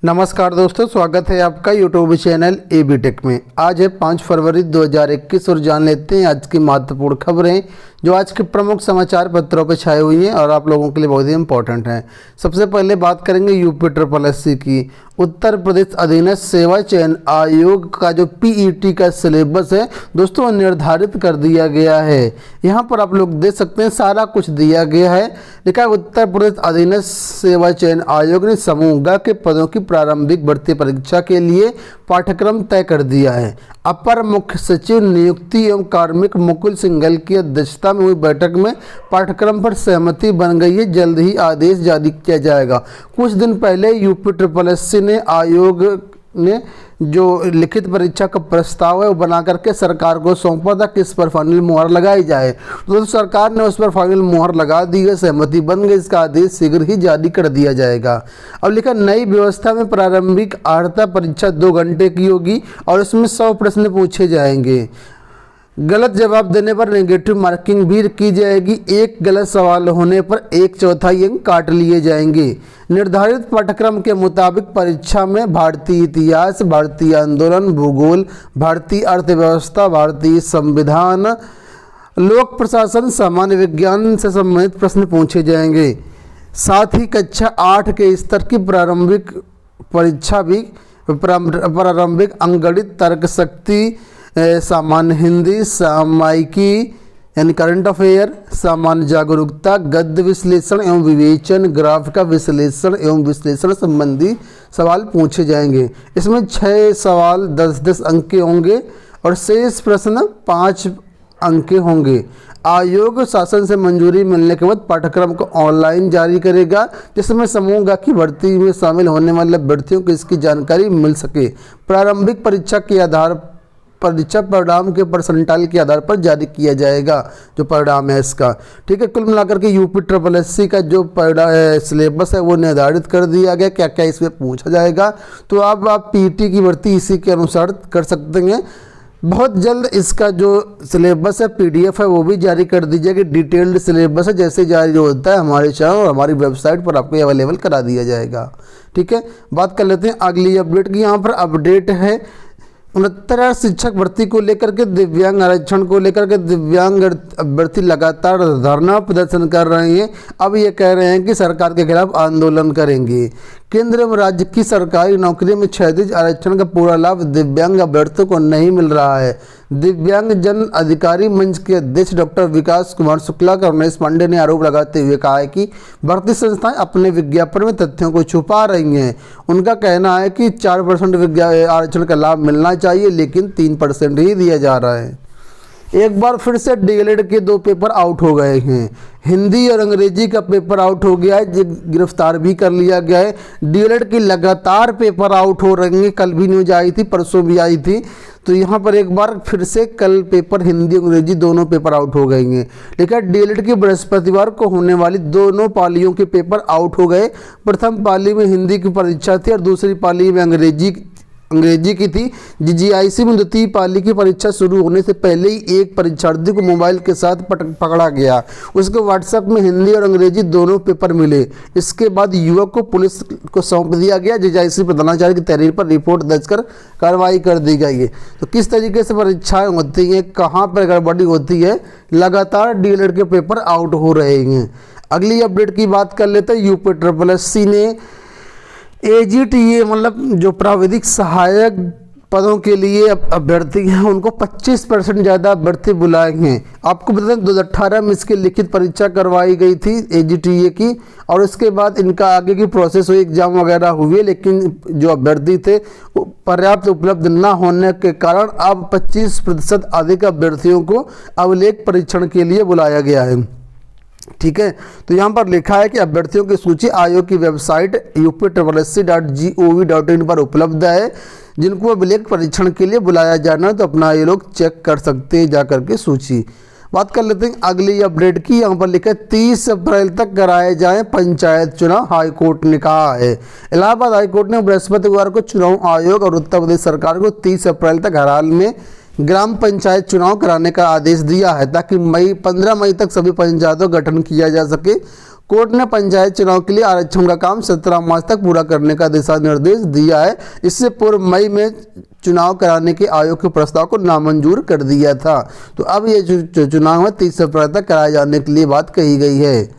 नमस्कार दोस्तों, स्वागत है आपका यूट्यूब चैनल एबी टेक में। आज है 5 फरवरी 2021 और जान लेते हैं आज की महत्वपूर्ण खबरें जो आज के प्रमुख समाचार पत्रों पर छाई हुई हैं और आप लोगों के लिए बहुत ही इंपॉर्टेंट हैं। सबसे पहले बात करेंगे यूपी SSC की। उत्तर प्रदेश अधीनस्थ सेवा चयन आयोग का जो पीईटी का सिलेबस है दोस्तों निर्धारित कर दिया गया है। यहाँ पर आप लोग देख सकते हैं सारा कुछ दिया गया है। लिखा है उत्तर प्रदेश अधीनस्थ सेवा चयन आयोग ने समूह ग के पदों की प्रारंभिक भर्ती परीक्षा के लिए पाठ्यक्रम तय कर दिया है। अपर मुख्य सचिव नियुक्ति एवं कार्मिक मुकुल सिंघल की अध्यक्षता में हुई बैठक में पाठ्यक्रम पर सहमति बन गई है। जल्द ही आदेश जारी किया जाएगा। कुछ दिन पहले यूपी SSC ने आयोग ने जो लिखित परीक्षा का प्रस्ताव है वो बना करके सरकार को सौंपा था कि इस पर फाइनल मुहर लगाई जाए। तो सरकार ने उस पर फाइनल मुहर लगा दी है, सहमति बन गई। इसका आदेश शीघ्र ही जारी कर दिया जाएगा। अब लिखा नई व्यवस्था में प्रारंभिक अर्हता परीक्षा 2 घंटे की होगी और इसमें 100 प्रश्न पूछे जाएंगे। गलत जवाब देने पर नेगेटिव मार्किंग भी की जाएगी। एक गलत सवाल होने पर 1/4 अंक काट लिए जाएंगे। निर्धारित पाठ्यक्रम के मुताबिक परीक्षा में भारतीय इतिहास, भारतीय आंदोलन, भूगोल, भारतीय अर्थव्यवस्था, भारतीय संविधान, लोक प्रशासन, सामान्य विज्ञान से संबंधित प्रश्न पूछे जाएंगे। साथ ही कक्षा 8 के स्तर की प्रारंभिक परीक्षा भी प्रारंभिक अंकगणित, तर्क शक्ति, सामान्य हिंदी, सामायिकी यानी करंट अफेयर, सामान्य जागरूकता, गद्य विश्लेषण एवं विवेचन, ग्राफ का विश्लेषण एवं विश्लेषण संबंधी सवाल पूछे जाएंगे। इसमें 6 सवाल 10-10 अंक के होंगे और शेष प्रश्न 5 अंक के होंगे। आयोग शासन से मंजूरी मिलने के बाद पाठ्यक्रम को ऑनलाइन जारी करेगा, जिसमें समूह ग की भर्ती में शामिल होने वाले अभ्यर्थियों को इसकी जानकारी मिल सके। प्रारंभिक परीक्षा के आधार परीक्षा परिणाम के परसेंटाइल के आधार पर जारी किया जाएगा जो परिणाम है इसका। ठीक है, कुल मिलाकर के यूपी SSC का जो सिलेबस है वो निर्धारित कर दिया गया, क्या क्या इसमें पूछा जाएगा। तो अब आप पीटी की भर्ती इसी के अनुसार कर सकते हैं। बहुत जल्द इसका जो सिलेबस है PDF है वो भी जारी कर दी जाएगी। डिटेल्ड सिलेबस है, जैसे जारी होता है हमारे चैनल और हमारी वेबसाइट पर आपको अवेलेबल करा दिया जाएगा। ठीक है, बात कर लेते हैं अगली अपडेट की। यहाँ पर अपडेट है 69 शिक्षक भर्ती को लेकर के, दिव्यांग आरक्षण को लेकर के दिव्यांग अभ्यर्थी लगातार धरना प्रदर्शन कर रहे हैं। अब ये कह रहे हैं कि सरकार के खिलाफ आंदोलन करेंगे। केंद्र एवं राज्य की सरकारी नौकरी में 36 आरक्षण का पूरा लाभ दिव्यांग अभ्यर्थियों को नहीं मिल रहा है। दिव्यांग जन अधिकारी मंच के अध्यक्ष डॉक्टर विकास कुमार शुक्ला और रमेश पांडे ने आरोप लगाते हुए कहा है कि भर्ती संस्थाएं अपने विज्ञापन में तथ्यों को छुपा रही हैं। उनका कहना है कि 4% आरक्षण का लाभ मिलना चाहिए, लेकिन 3% ही दिया जा रहा है। एक बार फिर से DLED के 2 पेपर आउट हो गए हैं। हिंदी और अंग्रेजी का पेपर आउट हो गया है, गिरफ्तार भी कर लिया गया है। DLED की लगातार पेपर आउट हो रहे हैं। कल भी न्यूज आई थी, परसों भी आई थी। तो यहाँ पर एक बार फिर से कल पेपर हिंदी अंग्रेजी दोनों पेपर आउट हो गए हैं। लेकिन DLED की बृहस्पतिवार को होने वाली दोनों पालियों के पेपर आउट हो गए। प्रथम पाली में हिंदी की परीक्षा थी और दूसरी पाली में अंग्रेजी की थी। GGIC में द्वितीय पाली की परीक्षा शुरू होने से पहले ही एक परीक्षार्थी को मोबाइल के साथ पकड़ा गया। उसके व्हाट्सएप में हिंदी और अंग्रेजी दोनों पेपर मिले। इसके बाद युवक को पुलिस को सौंप दिया गया। GGIC प्रधानाचार्य की तहरीर पर रिपोर्ट दर्ज कर कार्रवाई कर दी गई है। तो किस तरीके से परीक्षाएं होती हैं, कहाँ पर गड़बड़ी होती है, लगातार DLED के पेपर आउट हो रहे हैं। अगली अपडेट की बात कर लेते हैं। यूपी SSC ने AGTA मतलब जो प्राविधिक सहायक पदों के लिए अभ्यर्थी हैं उनको 25% ज़्यादा अभ्यर्थी बुलाए हैं। आपको बता दें 2018 में इसकी लिखित परीक्षा करवाई गई थी AGTA की और उसके बाद इनका आगे की प्रोसेस हुई, एग्जाम वगैरह हुए, लेकिन जो अभ्यर्थी थे पर्याप्त उपलब्ध न होने के कारण अब 25% अधिक अभ्यर्थियों को अभिलेख परीक्षण के लिए बुलाया गया है। ठीक है, तो यहाँ पर लिखा है कि अभ्यर्थियों की सूची आयोग की वेबसाइट upSSC.gov.in पर उपलब्ध है। जिनको अभिलेख परीक्षण के लिए बुलाया जाना है तो अपना ये लोग चेक कर सकते हैं जाकर के सूची। बात कर लेते हैं अगली अपडेट की। यहाँ पर लिखा है 30 अप्रैल तक कराए जाएं पंचायत चुनाव, हाईकोर्ट ने कहा है। इलाहाबाद हाईकोर्ट ने बृहस्पतिवार को चुनाव आयोग और उत्तर प्रदेश सरकार को 30 अप्रैल तक हर हाल में ग्राम पंचायत चुनाव कराने का आदेश दिया है ताकि 15 मई तक सभी पंचायतों का गठन किया जा सके। कोर्ट ने पंचायत चुनाव के लिए आरक्षण का काम 17 मार्च तक पूरा करने का दिशा निर्देश दिया है। इससे पूर्व मई में चुनाव कराने के आयोग के प्रस्ताव को नामंजूर कर दिया था। तो अब ये जो चुनाव है 30 अप्रैल तक कराए जाने के लिए बात कही गई है।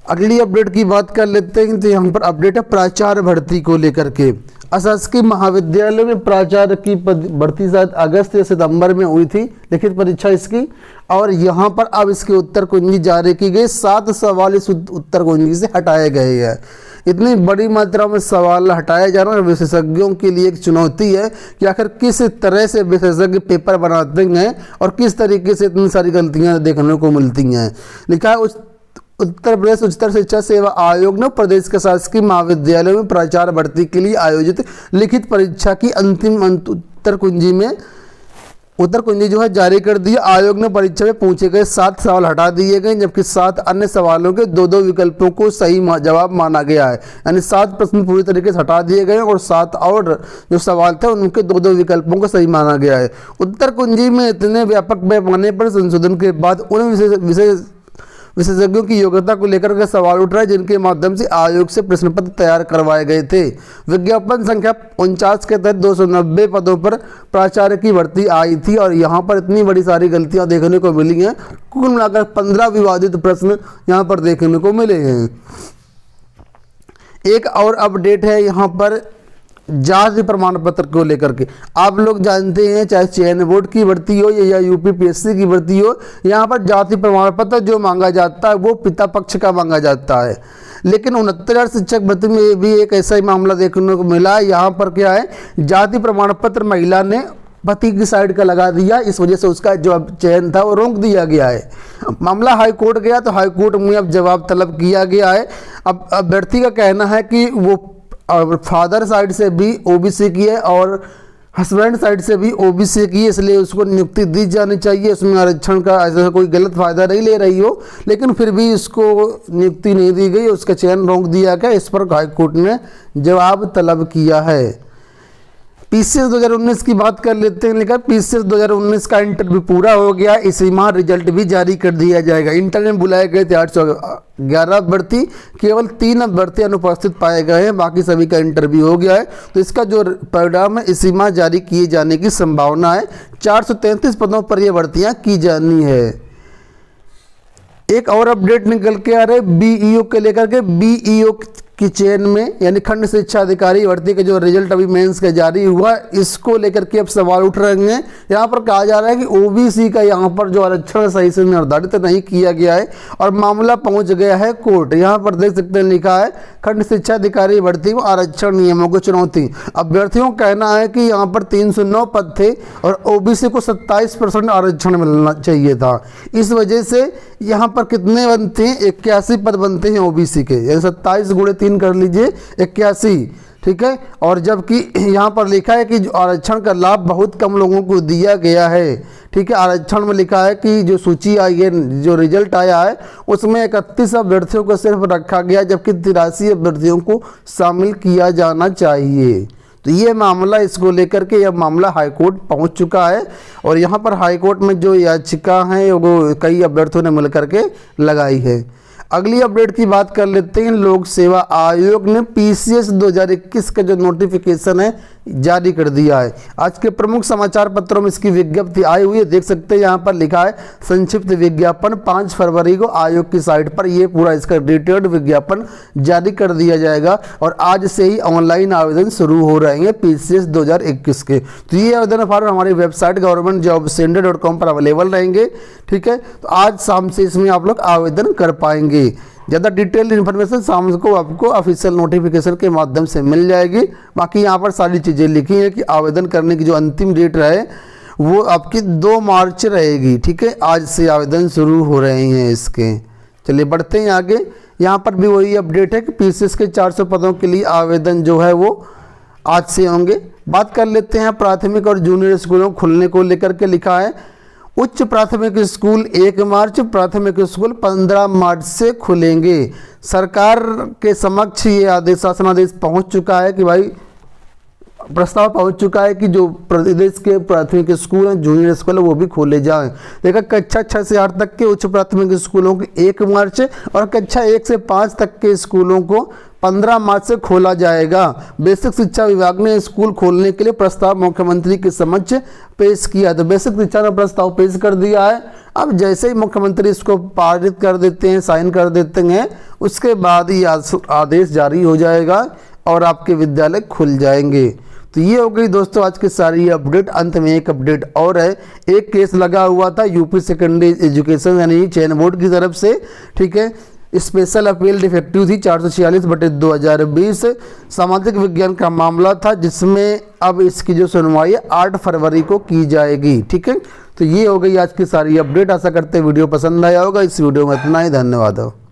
अगली अपडेट की बात कर लेते हैं। तो यहाँ पर अपडेट है प्राचार्य भर्ती को लेकर के। अशासकीय महाविद्यालय में प्राचार्य की भर्ती शायद अगस्त या सितंबर में हुई थी लिखित परीक्षा इसकी, और यहाँ पर अब इसकी उत्तर कुंजी जारी की गई। 7 सवाल इस उत्तर कुंजी से हटाए गए हैं। इतनी बड़ी मात्रा में सवाल हटाया जाना विशेषज्ञों के लिए एक चुनौती है कि आखिर किस तरह से विशेषज्ञ पेपर बनाते हैं और किस तरीके से इतनी सारी गलतियाँ देखने को मिलती हैं। लिखा है उत्तर प्रदेश उच्चतर शिक्षा सेवा आयोग ने प्रदेश के शासकीय महाविद्यालयों में प्राचार्य भर्ती के लिए आयोजित लिखित परीक्षा की अंतिम उत्तर कुंजी जो है जारी कर दी। आयोग ने परीक्षा में पूछे गए 7 सवाल हटा दिए गए, जबकि 7 अन्य सवालों के 2-2 विकल्पों को सही जवाब माना गया है। यानी 7 प्रश्न पूरी तरीके से हटा दिए गए और 7 और जो सवाल थे उनके 2-2 विकल्पों को सही माना गया है। उत्तर कुंजी में इतने व्यापक पैमाने पर संशोधन के बाद उन विशेषज्ञों की योग्यता को लेकर के सवाल उठ रहे हैं, जिनके माध्यम से आयोग से प्रश्न पत्र तैयार करवाए गए थे। विज्ञापन संख्या 49 के तहत 290 पदों पर प्राचार्य की भर्ती आई थी और यहाँ पर इतनी बड़ी सारी गलतियाँ देखने को मिली हैं। कुल मिलाकर 15 विवादित प्रश्न यहाँ पर देखने को मिले हैं। एक और अपडेट है यहाँ पर जाति प्रमाण पत्र को लेकर के। आप लोग जानते हैं चाहे चयन बोर्ड की भर्ती हो या यूपीपीएससी की भर्ती हो, यहाँ पर जाति प्रमाण पत्र जो मांगा जाता है वो पिता पक्ष का मांगा जाता है। लेकिन 69,000 शिक्षक भर्ती में भी एक ऐसा ही मामला देखने को मिला। यहाँ पर क्या है, जाति प्रमाण पत्र महिला ने पति की साइड का लगा दिया, इस वजह से उसका जो चयन था वो रोक दिया गया है। मामला हाई कोर्ट गया तो हाई कोर्ट में अब जवाब तलब किया गया है। अब अभ्यर्थी का कहना है कि वो फादर साइड से भी ओबीसी की है और हस्बैंड साइड से भी ओबीसी की है, इसलिए उसको नियुक्ति दी जानी चाहिए। उसमें आरक्षण का ऐसा कोई गलत फायदा नहीं ले रही हो, लेकिन फिर भी इसको नियुक्ति नहीं दी गई, उसका चयन रोक दिया गया। इस पर हाईकोर्ट ने जवाब तलब किया है। पीसीएस 2019 की बात कर लेते हैं। लिखा पीसीएस 2019 का इंटरव्यू पूरा हो गया, इसी माह रिजल्ट भी जारी कर दिया जाएगा। इंटरव्यू में बुलाए गए थे 811 अभ्यर्थी, केवल 3 अभ्यर्थी अनुपस्थित पाए गए हैं, बाकी सभी का इंटरव्यू हो गया है। तो इसका जो परिणाम है इसी माह जारी किए जाने की संभावना है। 433 पदों पर यह भर्तियां की जानी है। एक और अपडेट निकल के आ रहे बीईओ के लेकर के। बीईओ की चयन में यानी खंड शिक्षा अधिकारी भर्ती का जो रिजल्ट अभी मेंस का जारी हुआ, इसको लेकर के अब सवाल उठ रहे हैं। यहाँ पर कहा जा रहा है कि ओबीसी का यहाँ पर जो आरक्षण सही से निर्धारित नहीं किया गया है और मामला पहुँच गया है कोर्ट। यहाँ पर देख सकते हैं लिखा है खंड शिक्षा अधिकारी भर्ती में आरक्षण नियमों को चुनौती। अभ्यर्थियों का कहना है कि यहाँ पर 309 पद थे और ओबीसी को 27% आरक्षण मिलना चाहिए था। इस वजह से यहाँ पर कितने बनते हैं, 81 पद बनते हैं ओबीसी के, यानी 27 गुणे 3 कर लीजिए 81, ठीक है। और जबकि यहाँ पर लिखा है कि आरक्षण का लाभ बहुत कम लोगों को दिया गया है, ठीक है। आरक्षण में लिखा है कि जो सूची आई है, जो रिजल्ट आया है उसमें 31 अभ्यर्थियों को सिर्फ रखा गया, जबकि 83 अभ्यर्थियों को शामिल किया जाना चाहिए। तो ये मामला, इसको लेकर के यह मामला हाईकोर्ट पहुंच चुका है और यहाँ पर हाईकोर्ट में जो याचिका है वो कई अभ्यर्थियों ने मिलकर के लगाई है। अगली अपडेट की बात कर लेते हैं। लोक सेवा आयोग ने पीसीएस 2021 का जो नोटिफिकेशन है जारी कर दिया है। आज के प्रमुख समाचार पत्रों में इसकी विज्ञप्ति आई हुई है, देख सकते हैं यहाँ पर लिखा है संक्षिप्त विज्ञापन 5 फरवरी को आयोग की साइट पर ये पूरा इसका डिटेल्ड विज्ञापन जारी कर दिया जाएगा और आज से ही ऑनलाइन आवेदन शुरू हो रहे हैं पीसीएस 2021 के। तो ये आवेदन फॉर्म हमारी वेबसाइट governmentjobsindia.com पर अवेलेबल रहेंगे, ठीक है। तो आज शाम से इसमें आप लोग आवेदन कर पाएंगे। ज़्यादा डिटेल्ड इन्फॉर्मेशन शाम को आपको ऑफिशियल नोटिफिकेशन के माध्यम से मिल जाएगी। बाकी यहाँ पर सारी चीज़ें लिखी हैं कि आवेदन करने की जो अंतिम डेट रहे वो आपकी 2 मार्च रहेगी, ठीक है। आज से आवेदन शुरू हो रहे हैं इसके। चलिए बढ़ते हैं आगे। यहाँ पर भी वही अपडेट है कि पीसीएस के 400 पदों के लिए आवेदन जो है वो आज से होंगे। बात कर लेते हैं प्राथमिक और जूनियर स्कूलों खुलने को लेकर के। लिखा है उच्च प्राथमिक स्कूल 1 मार्च, प्राथमिक स्कूल 15 मार्च से खुलेंगे। सरकार के समक्ष ये आदेश, शासनादेश पहुंच चुका है कि भाई प्रस्ताव पहुंच चुका है कि जो प्रदेश के प्राथमिक स्कूल हैं, जूनियर स्कूल है, वो भी खोले जाएं। देखा, कक्षा 6 से 8 तक के उच्च प्राथमिक स्कूलों को 1 मार्च और कक्षा 1 से 5 तक के स्कूलों को 15 मार्च से खोला जाएगा। बेसिक शिक्षा विभाग ने स्कूल खोलने के लिए प्रस्ताव मुख्यमंत्री के समक्ष पेश किया। तो बेसिक शिक्षा ने प्रस्ताव पेश कर दिया है। अब जैसे ही मुख्यमंत्री इसको पारित कर देते हैं, साइन कर देते हैं, उसके बाद ही आदेश जारी हो जाएगा और आपके विद्यालय खुल जाएंगे। तो ये हो गई दोस्तों आज की सारी अपडेट। अंत में एक अपडेट और है, एक केस लगा हुआ था यूपी सेकेंडरी एजुकेशन यानी चयन बोर्ड की तरफ से, ठीक है। स्पेशल अपील डिफेक्टिव थी 446/2020 सामाजिक विज्ञान का मामला था, जिसमें अब इसकी जो सुनवाई है 8 फरवरी को की जाएगी, ठीक है। तो ये हो गई आज की सारी अपडेट। आशा करते हैं वीडियो पसंद आया होगा। इस वीडियो में इतना ही, धन्यवाद।